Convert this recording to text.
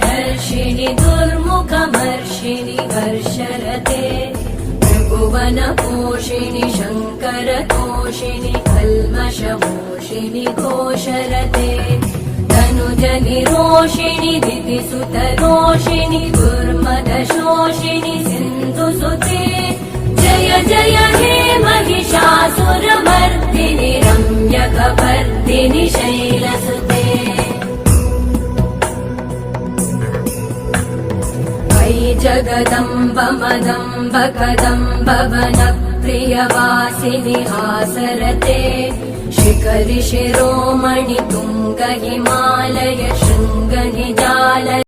धर्षिणि दुर्मुखमर्षिणि वर्षरते त्रिभुवनपोषिणि शङ्करतोषिणि कल्मषमोषिणि घोषरते तनुजनिरोषिणि दितिसुतरोषिणि दुर्मदशोषिणि सिन्धुसुते जय जय हे महिषासुरमर्दिनि रम्यकपर्दिनि शैलसुते वै जगदम्ब मदम्ब कदम्ब वनप्रियवासिनि हासरते शिखरि शिरोमणि तुङ्ग हिमालय शृङ्ग निजाल